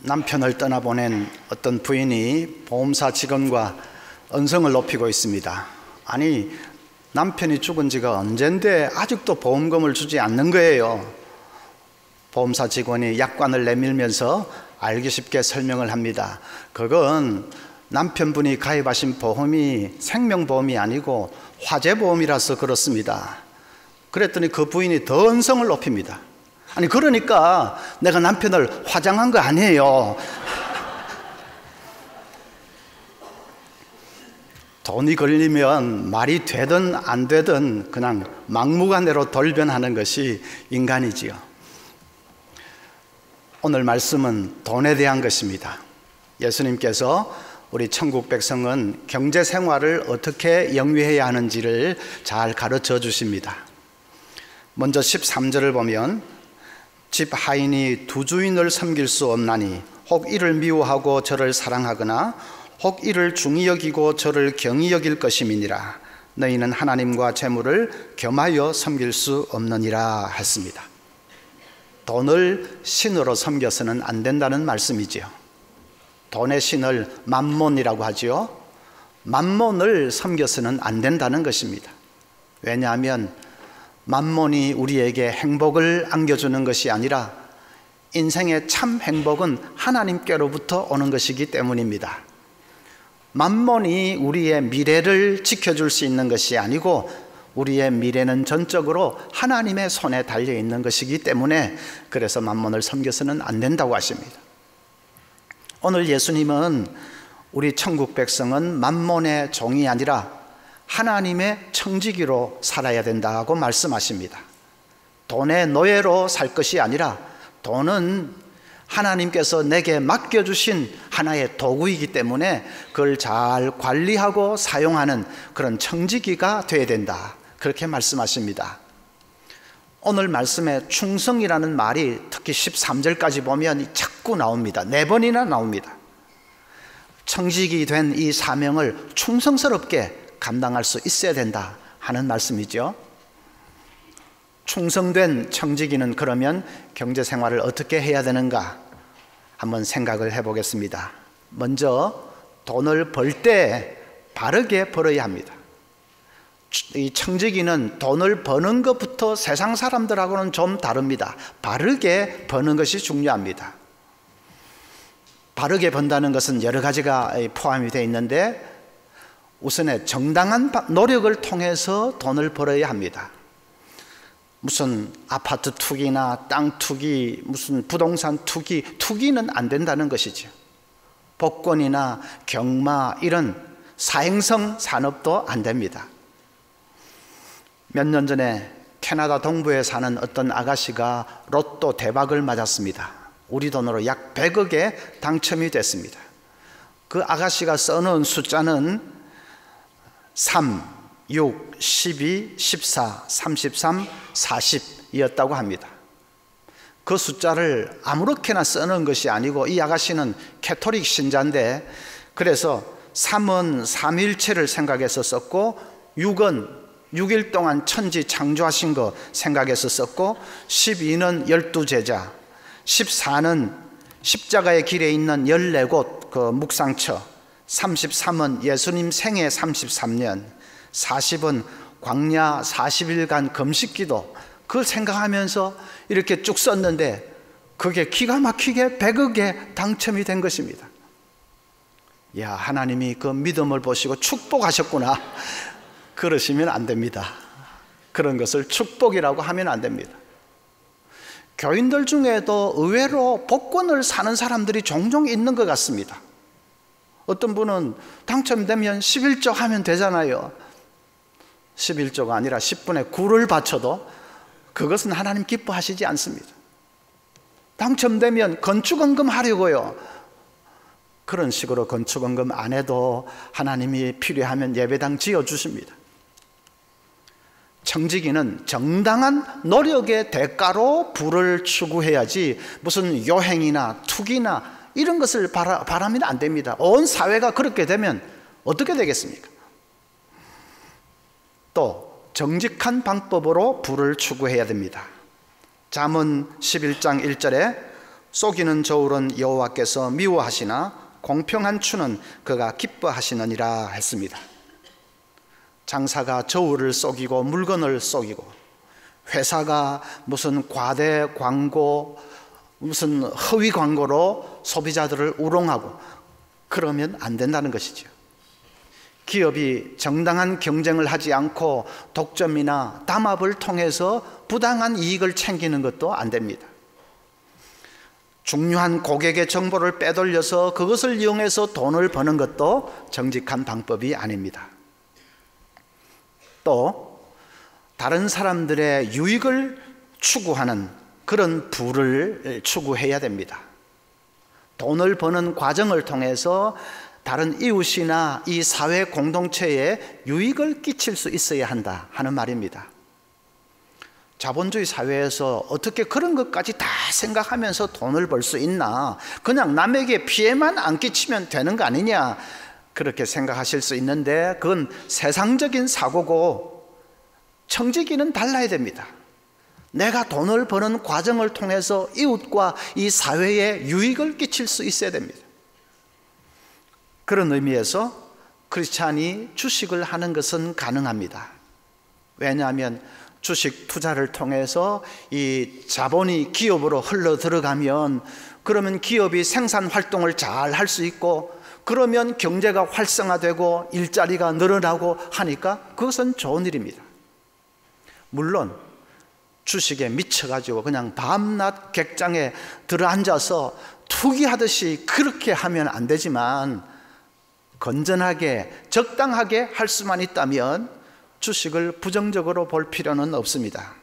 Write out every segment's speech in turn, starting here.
남편을 떠나보낸 어떤 부인이 보험사 직원과 언성을 높이고 있습니다. 아니, 남편이 죽은 지가 언젠데 아직도 보험금을 주지 않는 거예요. 보험사 직원이 약관을 내밀면서 알기 쉽게 설명을 합니다. 그건 남편분이 가입하신 보험이 생명보험이 아니고 화재보험이라서 그렇습니다. 그랬더니 그 부인이 더 언성을 높입니다. 아니, 그러니까 내가 남편을 화장한 거 아니에요. 돈이 걸리면 말이 되든 안 되든 그냥 막무가내로 돌변하는 것이 인간이지요. 오늘 말씀은 돈에 대한 것입니다. 예수님께서 우리 천국 백성은 경제 생활을 어떻게 영위해야 하는지를 잘 가르쳐 주십니다. 먼저 13절을 보면 집 하인이 두 주인을 섬길 수 없나니 혹 이를 미워하고 저를 사랑하거나 혹 이를 중히 여기고 저를 경히 여길 것임이니라. 너희는 하나님과 재물을 겸하여 섬길 수 없느니라 했습니다. 돈을 신으로 섬겨서는 안 된다는 말씀이지요. 돈의 신을 맘몬이라고 하지요. 맘몬을 섬겨서는 안 된다는 것입니다. 왜냐하면 맘몬이 우리에게 행복을 안겨주는 것이 아니라 인생의 참 행복은 하나님께로부터 오는 것이기 때문입니다. 맘몬이 우리의 미래를 지켜줄 수 있는 것이 아니고 우리의 미래는 전적으로 하나님의 손에 달려있는 것이기 때문에 그래서 맘몬을 섬겨서는 안 된다고 하십니다. 오늘 예수님은 우리 천국 백성은 맘몬의 종이 아니라 하나님의 청지기로 살아야 된다고 말씀하십니다. 돈의 노예로 살 것이 아니라 돈은 하나님께서 내게 맡겨주신 하나의 도구이기 때문에 그걸 잘 관리하고 사용하는 그런 청지기가 되어야 된다, 그렇게 말씀하십니다. 오늘 말씀에 충성이라는 말이 특히 13절까지 보면 자꾸 나옵니다. 4번이나 나옵니다. 청지기 된 이 사명을 충성스럽게 감당할 수 있어야 된다 하는 말씀이죠. 충성된 청지기는 그러면 경제 생활을 어떻게 해야 되는가 한번 생각을 해보겠습니다. 먼저 돈을 벌 때 바르게 벌어야 합니다. 이 청지기는 돈을 버는 것부터 세상 사람들하고는 좀 다릅니다. 바르게 버는 것이 중요합니다. 바르게 번다는 것은 여러 가지가 포함이 되어 있는데 우선에 정당한 노력을 통해서 돈을 벌어야 합니다. 무슨 아파트 투기나 땅 투기, 무슨 부동산 투기는 안 된다는 것이죠. 복권이나 경마 이런 사행성 산업도 안 됩니다. 몇 년 전에 캐나다 동부에 사는 어떤 아가씨가 로또 대박을 맞았습니다. 우리 돈으로 약 100억에 당첨이 됐습니다. 그 아가씨가 써놓은 숫자는 3, 6, 12, 14, 33, 40이었다고 합니다. 그 숫자를 아무렇게나 써놓은 것이 아니고 이 아가씨는 캐토릭 신자인데 그래서 3은 삼위일체를 생각해서 썼고 6은 6일 동안 천지 창조하신 거 생각해서 썼고 12는 12제자, 14는 십자가의 길에 있는 14곳 그 묵상처, 33은 예수님 생애 33년, 40은 광야 40일간 금식기도, 그걸 생각하면서 이렇게 쭉 썼는데 그게 기가 막히게 100억에 당첨이 된 것입니다. 야, 하나님이 그 믿음을 보시고 축복하셨구나 그러시면 안 됩니다. 그런 것을 축복이라고 하면 안 됩니다. 교인들 중에도 의외로 복권을 사는 사람들이 종종 있는 것 같습니다. 어떤 분은 당첨되면 11조 하면 되잖아요. 11조가 아니라 10분의 9를 바쳐도 그것은 하나님 기뻐하시지 않습니다. 당첨되면 건축원금 하려고요. 그런 식으로 건축원금 안 해도 하나님이 필요하면 예배당 지어주십니다. 청지기는 정당한 노력의 대가로 부를 추구해야지 무슨 요행이나 투기나 이런 것을 바라면 안 됩니다. 온 사회가 그렇게 되면 어떻게 되겠습니까? 또 정직한 방법으로 부를 추구해야 됩니다. 잠언 11장 1절에 속이는 저울은 여호와께서 미워하시나 공평한 추는 그가 기뻐하시느니라 했습니다. 장사가 저울을 속이고 물건을 속이고, 회사가 무슨 과대 광고, 무슨 허위 광고로 소비자들을 우롱하고 그러면 안 된다는 것이죠. 기업이 정당한 경쟁을 하지 않고 독점이나 담합을 통해서 부당한 이익을 챙기는 것도 안 됩니다. 중요한 고객의 정보를 빼돌려서 그것을 이용해서 돈을 버는 것도 정직한 방법이 아닙니다. 또 다른 사람들의 유익을 추구하는 그런 부를 추구해야 됩니다. 돈을 버는 과정을 통해서 다른 이웃이나 이 사회 공동체에 유익을 끼칠 수 있어야 한다 하는 말입니다. 자본주의 사회에서 어떻게 그런 것까지 다 생각하면서 돈을 벌 수 있나? 그냥 남에게 피해만 안 끼치면 되는 거 아니냐? 그렇게 생각하실 수 있는데 그건 세상적인 사고고, 청지기는 달라야 됩니다. 내가 돈을 버는 과정을 통해서 이웃과 이 사회에 유익을 끼칠 수 있어야 됩니다. 그런 의미에서 크리스찬이 주식을 하는 것은 가능합니다. 왜냐하면 주식 투자를 통해서 이 자본이 기업으로 흘러 들어가면, 그러면 기업이 생산 활동을 잘 할 수 있고, 그러면 경제가 활성화되고 일자리가 늘어나고 하니까 그것은 좋은 일입니다. 물론 주식에 미쳐가지고 그냥 밤낮 객장에 들어앉아서 투기하듯이 그렇게 하면 안 되지만, 건전하게 적당하게 할 수만 있다면 주식을 부정적으로 볼 필요는 없습니다.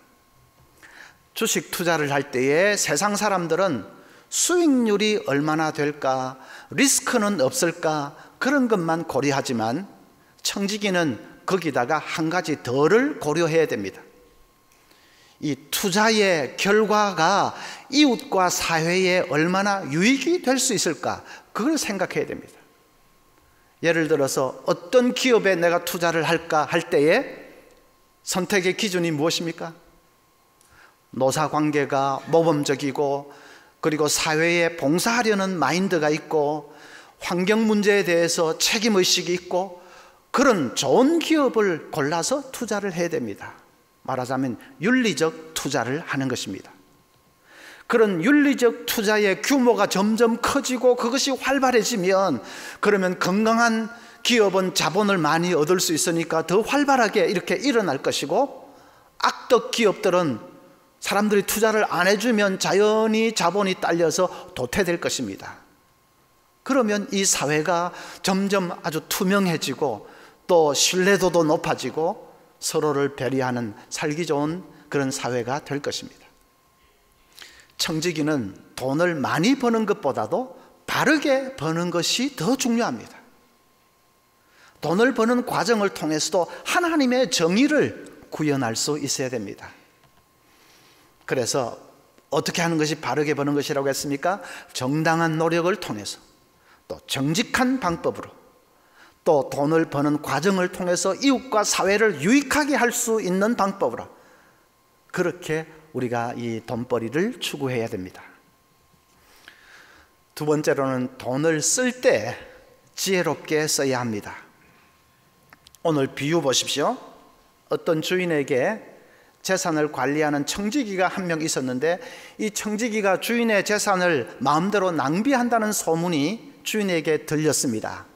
주식 투자를 할 때에 세상 사람들은 수익률이 얼마나 될까, 리스크는 없을까, 그런 것만 고려하지만 청지기는 거기다가 한 가지 더를 고려해야 됩니다. 이 투자의 결과가 이웃과 사회에 얼마나 유익이 될 수 있을까, 그걸 생각해야 됩니다. 예를 들어서 어떤 기업에 내가 투자를 할까 할 때에 선택의 기준이 무엇입니까? 노사관계가 모범적이고, 그리고 사회에 봉사하려는 마인드가 있고, 환경 문제에 대해서 책임의식이 있고, 그런 좋은 기업을 골라서 투자를 해야 됩니다. 말하자면 윤리적 투자를 하는 것입니다. 그런 윤리적 투자의 규모가 점점 커지고 그것이 활발해지면, 그러면 건강한 기업은 자본을 많이 얻을 수 있으니까 더 활발하게 이렇게 일어날 것이고, 악덕 기업들은 사람들이 투자를 안 해주면 자연히 자본이 딸려서 도태될 것입니다. 그러면 이 사회가 점점 아주 투명해지고 또 신뢰도도 높아지고 서로를 배려하는 살기 좋은 그런 사회가 될 것입니다. 청지기는 돈을 많이 버는 것보다도 바르게 버는 것이 더 중요합니다. 돈을 버는 과정을 통해서도 하나님의 정의를 구현할 수 있어야 됩니다. 그래서 어떻게 하는 것이 바르게 버는 것이라고 했습니까? 정당한 노력을 통해서, 또 정직한 방법으로, 또 돈을 버는 과정을 통해서 이웃과 사회를 유익하게 할 수 있는 방법으로, 그렇게 우리가 이 돈벌이를 추구해야 됩니다. 두 번째로는 돈을 쓸 때 지혜롭게 써야 합니다. 오늘 비유 보십시오. 어떤 주인에게 재산을 관리하는 청지기가 한 명 있었는데, 이 청지기가 주인의 재산을 마음대로 낭비한다는 소문이 주인에게 들렸습니다.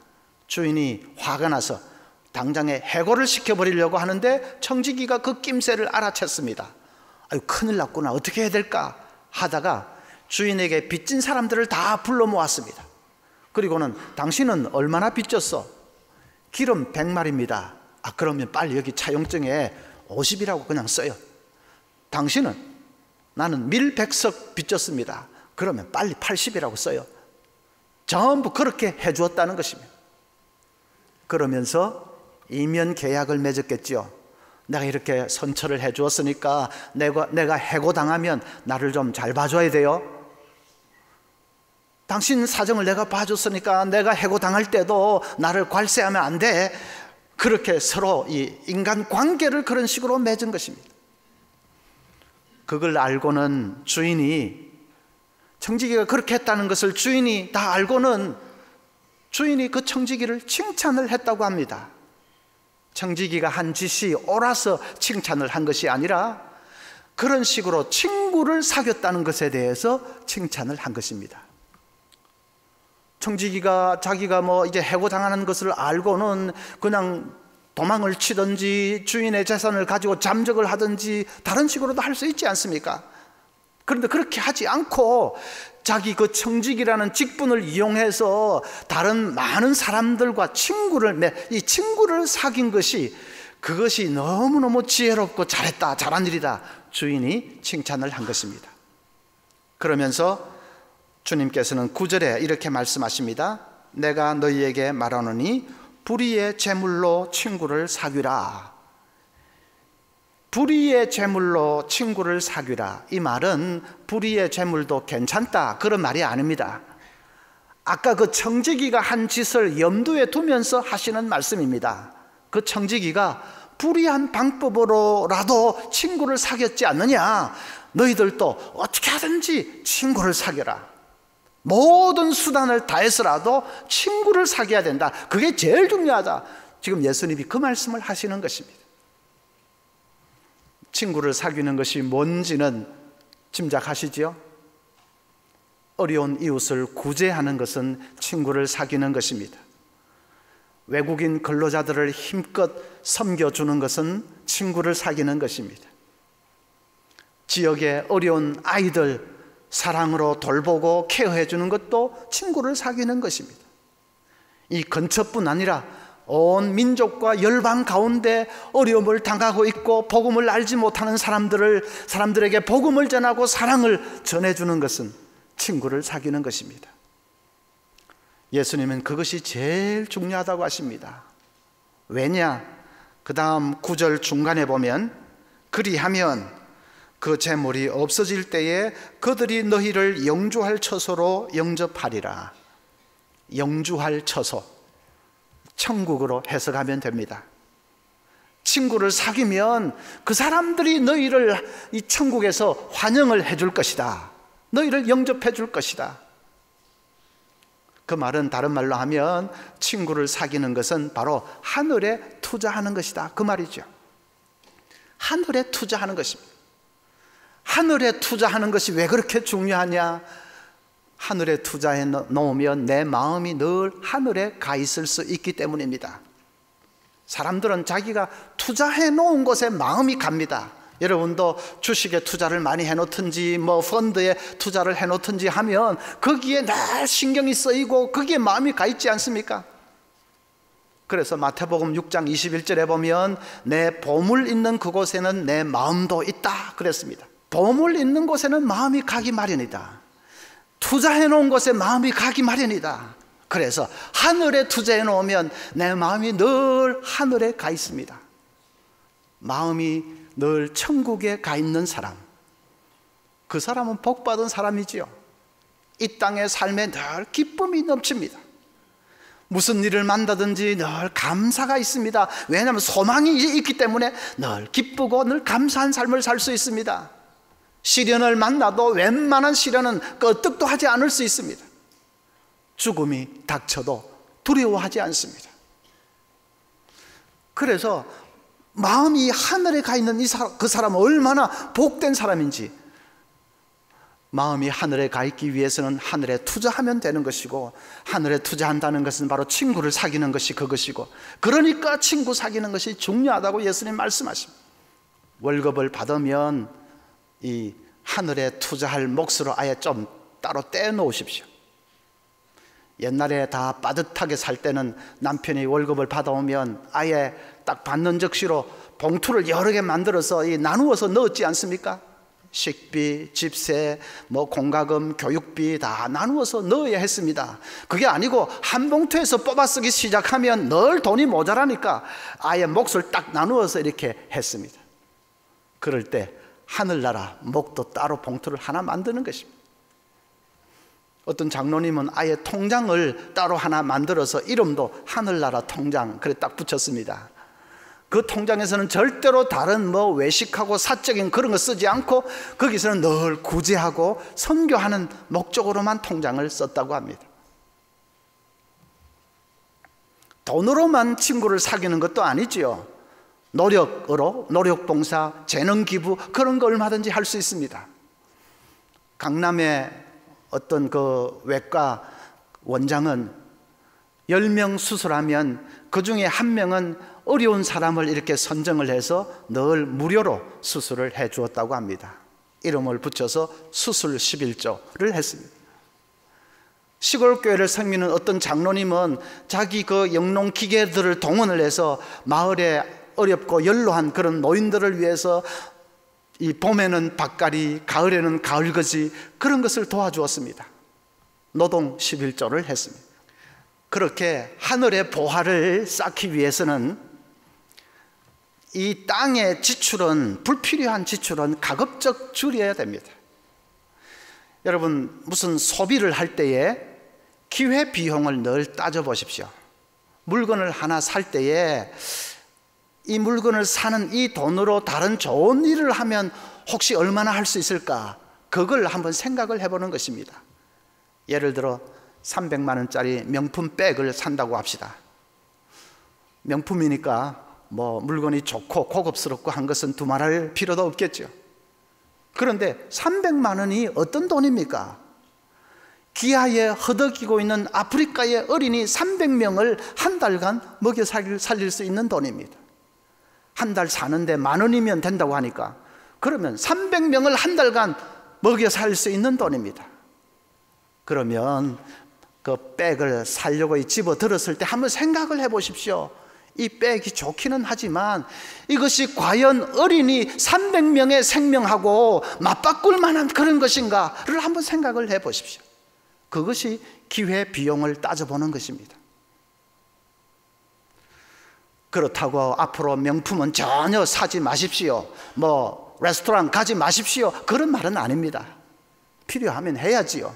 주인이 화가 나서 당장에 해고를 시켜버리려고 하는데 청지기가 그 낌새를 알아챘습니다. 아유, 큰일 났구나, 어떻게 해야 될까 하다가 주인에게 빚진 사람들을 다 불러 모았습니다. 그리고는 당신은 얼마나 빚졌어? 기름 100마리입니다. 아, 그러면 빨리 여기 차용증에 50이라고 그냥 써요. 당신은 나는 밀 100석 빚졌습니다. 그러면 빨리 80이라고 써요. 전부 그렇게 해주었다는 것입니다. 그러면서 이면 계약을 맺었겠지요. 내가 이렇게 선처를 해주었으니까 내가 해고당하면 나를 좀 잘 봐줘야 돼요. 당신 사정을 내가 봐줬으니까 내가 해고당할 때도 나를 괄세하면 안 돼. 그렇게 서로 이 인간 관계를 그런 식으로 맺은 것입니다. 그걸 알고는 주인이 청지기가 그렇게 했다는 것을 주인이 다 알고는 주인이 그 청지기를 칭찬을 했다고 합니다. 청지기가 한 짓이 옳아서 칭찬을 한 것이 아니라 그런 식으로 친구를 사귀었다는 것에 대해서 칭찬을 한 것입니다. 청지기가 자기가 이제 해고당하는 것을 알고는 그냥 도망을 치든지 주인의 재산을 가지고 잠적을 하든지 다른 식으로도 할 수 있지 않습니까? 그런데 그렇게 하지 않고 자기 그 청지기라는 직분을 이용해서 다른 많은 사람들과 이 친구를 사귄 것이, 그것이 너무너무 지혜롭고 잘했다, 잘한 일이다, 주인이 칭찬을 한 것입니다. 그러면서 주님께서는 9절에 이렇게 말씀하십니다. 내가 너희에게 말하노니 불의의 재물로 친구를 사귀라. 불의의 재물로 친구를 사귀라. 이 말은 불의의 재물도 괜찮다, 그런 말이 아닙니다. 아까 그 청지기가 한 짓을 염두에 두면서 하시는 말씀입니다. 그 청지기가 불의한 방법으로라도 친구를 사귀었지 않느냐, 너희들도 어떻게 하든지 친구를 사귀라. 모든 수단을 다해서라도 친구를 사귀어야 된다, 그게 제일 중요하다. 지금 예수님이 그 말씀을 하시는 것입니다. 친구를 사귀는 것이 뭔지는 짐작하시지요? 어려운 이웃을 구제하는 것은 친구를 사귀는 것입니다. 외국인 근로자들을 힘껏 섬겨주는 것은 친구를 사귀는 것입니다. 지역의 어려운 아이들 사랑으로 돌보고 케어해 주는 것도 친구를 사귀는 것입니다. 이 근처뿐 아니라 온 민족과 열방 가운데 어려움을 당하고 있고 복음을 알지 못하는 사람들에게 복음을 전하고 사랑을 전해주는 것은 친구를 사귀는 것입니다. 예수님은 그것이 제일 중요하다고 하십니다. 왜냐? 그 다음 9절 중간에 보면 그리하면 그 재물이 없어질 때에 그들이 너희를 영주할 처소로 영접하리라. 영주할 처소, 천국으로 해석하면 됩니다. 친구를 사귀면 그 사람들이 너희를 이 천국에서 환영을 해줄 것이다, 너희를 영접해 줄 것이다. 그 말은 다른 말로 하면 친구를 사귀는 것은 바로 하늘에 투자하는 것이다, 그 말이죠. 하늘에 투자하는 것입니다. 하늘에 투자하는 것이 왜 그렇게 중요하냐? 하늘에 투자해 놓으면 내 마음이 늘 하늘에 가 있을 수 있기 때문입니다. 사람들은 자기가 투자해 놓은 곳에 마음이 갑니다. 여러분도 주식에 투자를 많이 해놓든지 펀드에 투자를 해놓든지 하면 거기에 늘 신경이 쓰이고 거기에 마음이 가 있지 않습니까? 그래서 마태복음 6장 21절에 보면 내 보물 있는 그곳에는 내 마음도 있다 그랬습니다. 보물 있는 곳에는 마음이 가기 마련이다. 투자해 놓은 곳에 마음이 가기 마련이다. 그래서 하늘에 투자해 놓으면 내 마음이 늘 하늘에 가 있습니다. 마음이 늘 천국에 가 있는 사람, 그 사람은 복받은 사람이지요. 이 땅의 삶에 늘 기쁨이 넘칩니다. 무슨 일을 만나든지 늘 감사가 있습니다. 왜냐하면 소망이 있기 때문에 늘 기쁘고 늘 감사한 삶을 살 수 있습니다. 시련을 만나도 웬만한 시련은 끄떡도 하지 않을 수 있습니다. 죽음이 닥쳐도 두려워하지 않습니다. 그래서 마음이 하늘에 가 있는 그 사람은 얼마나 복된 사람인지, 마음이 하늘에 가 있기 위해서는 하늘에 투자하면 되는 것이고, 하늘에 투자한다는 것은 바로 친구를 사귀는 것이 그것이고, 그러니까 친구 사귀는 것이 중요하다고 예수님 말씀하십니다. 월급을 받으면 이 하늘에 투자할 몫으로 아예 좀 따로 떼놓으십시오. 옛날에 다 빠듯하게 살 때는 남편이 월급을 받아오면 아예 딱 받는 즉시로 봉투를 여러 개 만들어서 나누어서 넣었지 않습니까? 식비, 집세, 공과금, 교육비 다 나누어서 넣어야 했습니다. 그게 아니고 한 봉투에서 뽑아 쓰기 시작하면 늘 돈이 모자라니까 아예 몫을 딱 나누어서 이렇게 했습니다. 그럴 때 하늘나라 몫도 따로 봉투를 하나 만드는 것입니다. 어떤 장로님은 아예 통장을 따로 하나 만들어서 이름도 하늘나라 통장 그래 딱 붙였습니다. 그 통장에서는 절대로 다른 뭐 외식하고 사적인 그런 거 쓰지 않고 거기서는 늘 구제하고 선교하는 목적으로만 통장을 썼다고 합니다. 돈으로만 친구를 사귀는 것도 아니지요. 노력으로, 노력봉사, 재능기부 그런 거 얼마든지 할 수 있습니다. 강남의 어떤 그 외과 원장은 10명 수술하면 그 중에 1명은 어려운 사람을 이렇게 선정을 해서 늘 무료로 수술을 해 주었다고 합니다. 이름을 붙여서 수술 11조를 했습니다. 시골 교회를 섬기는 어떤 장로님은 자기 그 영농 기계들을 동원을 해서 마을에 어렵고 연로한 그런 노인들을 위해서 이 봄에는 밭갈이, 가을에는 가을거지 그런 것을 도와주었습니다. 노동 11조를 했습니다. 그렇게 하늘의 보화를 쌓기 위해서는 이 땅의 지출은, 불필요한 지출은 가급적 줄여야 됩니다. 여러분, 무슨 소비를 할 때에 기회비용을 늘 따져보십시오. 물건을 하나 살 때에 이 물건을 사는 이 돈으로 다른 좋은 일을 하면 혹시 얼마나 할 수 있을까? 그걸 한번 생각을 해보는 것입니다. 예를 들어 300만 원짜리 명품 백을 산다고 합시다. 명품이니까 뭐 물건이 좋고 고급스럽고 한 것은 두말할 필요도 없겠죠. 그런데 300만 원이 어떤 돈입니까? 기아에 허덕이고 있는 아프리카의 어린이 300명을 한 달간 먹여 살릴 수 있는 돈입니다. 한 달 사는데 10,000원이면 된다고 하니까 그러면 300명을 한 달간 먹여 살 수 있는 돈입니다. 그러면 그 백을 사려고 집어 들었을 때 한번 생각을 해 보십시오. 이 백이 좋기는 하지만 이것이 과연 어린이 300명의 생명하고 맞바꿀 만한 그런 것인가를 한번 생각을 해 보십시오. 그것이 기회 비용을 따져보는 것입니다. 그렇다고 앞으로 명품은 전혀 사지 마십시오, 뭐 레스토랑 가지 마십시오, 그런 말은 아닙니다. 필요하면 해야지요.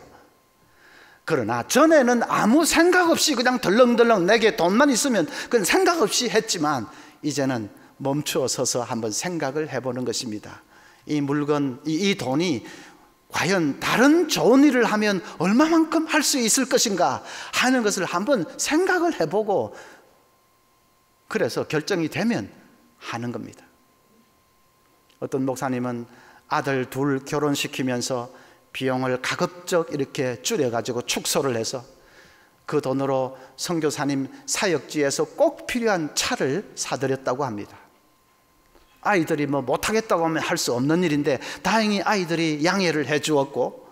그러나 전에는 아무 생각 없이 그냥 덜렁덜렁 내게 돈만 있으면 그건 생각 없이 했지만 이제는 멈추어 서서 한번 생각을 해보는 것입니다. 이 물건, 이 돈이 과연 다른 좋은 일을 하면 얼마만큼 할 수 있을 것인가 하는 것을 한번 생각을 해보고 그래서 결정이 되면 하는 겁니다. 어떤 목사님은 아들 둘 결혼시키면서 비용을 가급적 이렇게 줄여가지고 축소를 해서 그 돈으로 선교사님 사역지에서 꼭 필요한 차를 사드렸다고 합니다. 아이들이 뭐 못하겠다고 하면 할 수 없는 일인데 다행히 아이들이 양해를 해 주었고,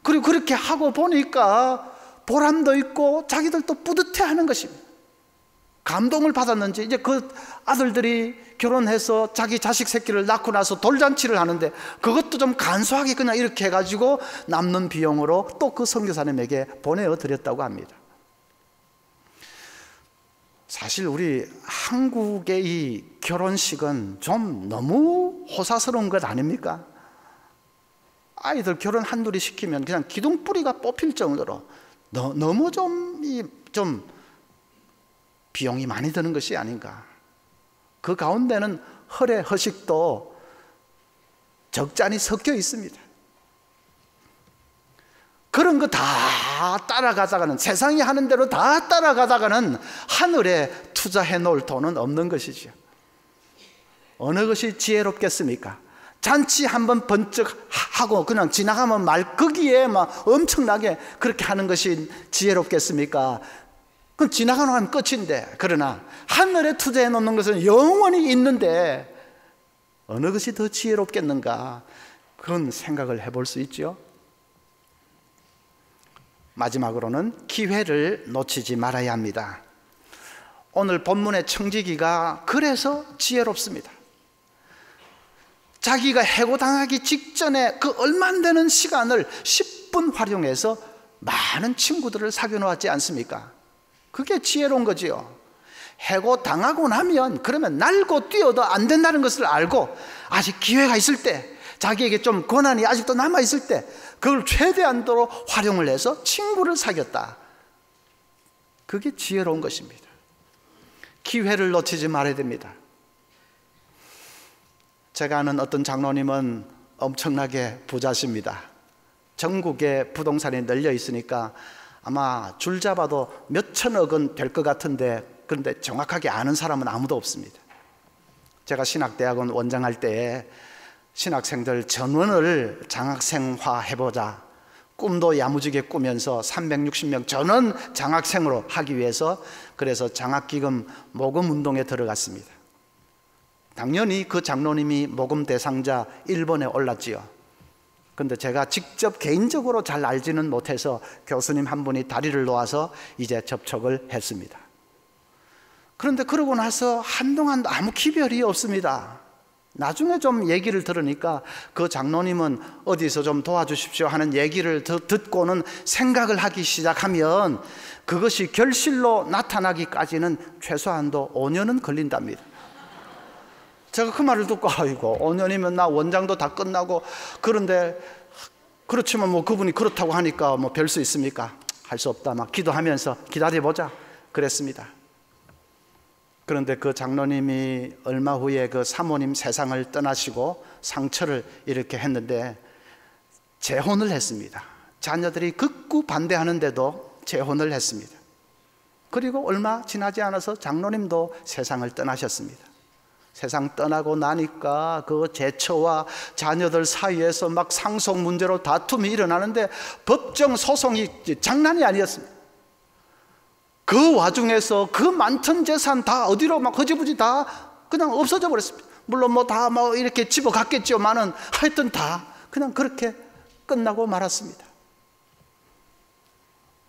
그리고 그렇게 하고 보니까 보람도 있고 자기들도 뿌듯해하는 것입니다. 감동을 받았는지 이제 그 아들들이 결혼해서 자기 자식 새끼를 낳고 나서 돌잔치를 하는데 그것도 좀 간소하게 그냥 이렇게 해가지고 남는 비용으로 또 그 선교사님에게 보내어 드렸다고 합니다. 사실 우리 한국의 이 결혼식은 좀 너무 호사스러운 것 아닙니까? 아이들 결혼 한둘이 시키면 그냥 기둥뿌리가 뽑힐 정도로 너무 좀 비용이 많이 드는 것이 아닌가. 그 가운데는 허례 허식도 적잖이 섞여 있습니다. 그런 거 다 따라가다가는, 세상이 하는 대로 다 따라가다가는 하늘에 투자해 놓을 돈은 없는 것이죠. 어느 것이 지혜롭겠습니까? 잔치 한번 번쩍 하고 그냥 지나가면 말 거기에 막 엄청나게 그렇게 하는 것이 지혜롭겠습니까? 그건 지나가고 나면 끝인데, 그러나 하늘에 투자해 놓는 것은 영원히 있는데 어느 것이 더 지혜롭겠는가, 그런 생각을 해볼 수 있죠. 마지막으로는 기회를 놓치지 말아야 합니다. 오늘 본문의 청지기가 그래서 지혜롭습니다. 자기가 해고당하기 직전에 그 얼마 안 되는 시간을 10분 활용해서 많은 친구들을 사귀어 놓았지 않습니까? 그게 지혜로운 거지요. 해고당하고 나면 그러면 날고 뛰어도 안 된다는 것을 알고 아직 기회가 있을 때, 자기에게 좀 권한이 아직도 남아있을 때 그걸 최대한도로 활용을 해서 친구를 사귀었다. 그게 지혜로운 것입니다. 기회를 놓치지 말아야 됩니다. 제가 아는 어떤 장로님은 엄청나게 부자십니다. 전국에 부동산이 널려 있으니까 아마 줄 잡아도 몇 천억은 될 것 같은데, 그런데 정확하게 아는 사람은 아무도 없습니다. 제가 신학대학원 원장할 때에 신학생들 전원을 장학생화 해보자, 꿈도 야무지게 꾸면서 360명 전원 장학생으로 하기 위해서 그래서 장학기금 모금 운동에 들어갔습니다. 당연히 그 장로님이 모금 대상자 1번에 올랐지요. 그런데 제가 직접 개인적으로 잘 알지는 못해서 교수님 한 분이 다리를 놓아서 이제 접촉을 했습니다. 그런데 그러고 나서 한동안 아무 기별이 없습니다. 나중에 좀 얘기를 들으니까 그 장로님은 어디서 좀 도와주십시오 하는 얘기를 듣고는 생각을 하기 시작하면 그것이 결실로 나타나기까지는 최소한도 5년은 걸린답니다. 제가 그 말을 듣고 아이고 5년이면 나 원장도 다 끝나고, 그런데 그렇지만 뭐 그분이 그렇다고 하니까 뭐 별 수 있습니까? 할 수 없다. 막 기도하면서 기다려보자 그랬습니다. 그런데 그 장로님이 얼마 후에 그 사모님 세상을 떠나시고 상처를 이렇게 했는데 재혼을 했습니다. 자녀들이 극구 반대하는데도 재혼을 했습니다. 그리고 얼마 지나지 않아서 장로님도 세상을 떠나셨습니다. 세상 떠나고 나니까 그 제처와 자녀들 사이에서 막 상속 문제로 다툼이 일어나는데 법정 소송이 장난이 아니었습니다. 그 와중에서 그 많던 재산 다 어디로 막 허지부지 다 그냥 없어져 버렸습니다. 물론 뭐 다 뭐 이렇게 집어갔겠지만은 하여튼 다 그냥 그렇게 끝나고 말았습니다.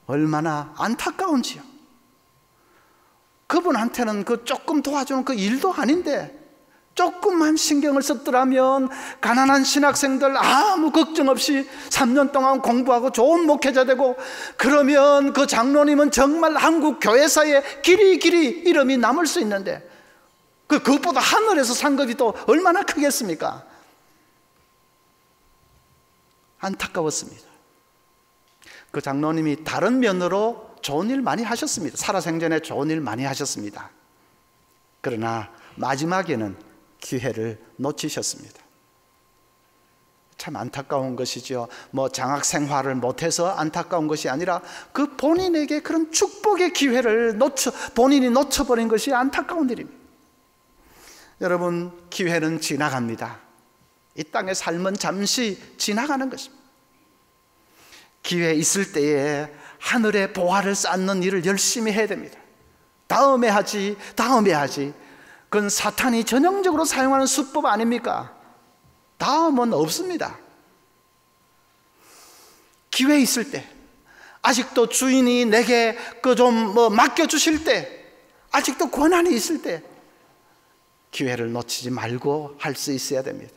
얼마나 안타까운지요. 그분한테는 그 조금 도와주는 그 일도 아닌데 조금만 신경을 썼더라면 가난한 신학생들 아무 걱정 없이 3년 동안 공부하고 좋은 목회자 되고, 그러면 그 장로님은 정말 한국 교회사에 길이 이름이 남을 수 있는데 그것보다 하늘에서 상급이 또 얼마나 크겠습니까? 안타까웠습니다. 그 장로님이 다른 면으로 좋은 일 많이 하셨습니다. 살아생전에 좋은 일 많이 하셨습니다. 그러나 마지막에는 기회를 놓치셨습니다. 참 안타까운 것이죠. 뭐 장학 생활을 못해서 안타까운 것이 아니라 그 본인에게 그런 축복의 기회를 본인이 놓쳐버린 것이 안타까운 일입니다. 여러분, 기회는 지나갑니다. 이 땅의 삶은 잠시 지나가는 것입니다. 기회 있을 때에 하늘의 보화를 쌓는 일을 열심히 해야 됩니다. 다음에 하지. 그건 사탄이 전형적으로 사용하는 수법 아닙니까? 다음은 없습니다. 기회 있을 때, 아직도 주인이 내게 그 좀 뭐 맡겨주실 때, 아직도 권한이 있을 때 기회를 놓치지 말고 할 수 있어야 됩니다.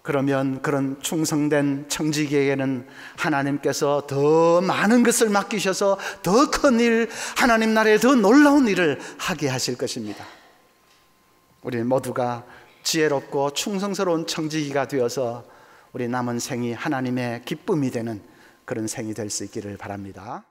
그러면 그런 충성된 청지기에게는 하나님께서 더 많은 것을 맡기셔서 더 큰 일, 하나님 나라에 더 놀라운 일을 하게 하실 것입니다. 우리 모두가 지혜롭고 충성스러운 청지기가 되어서 우리 남은 생이 하나님의 기쁨이 되는 그런 생이 될 수 있기를 바랍니다.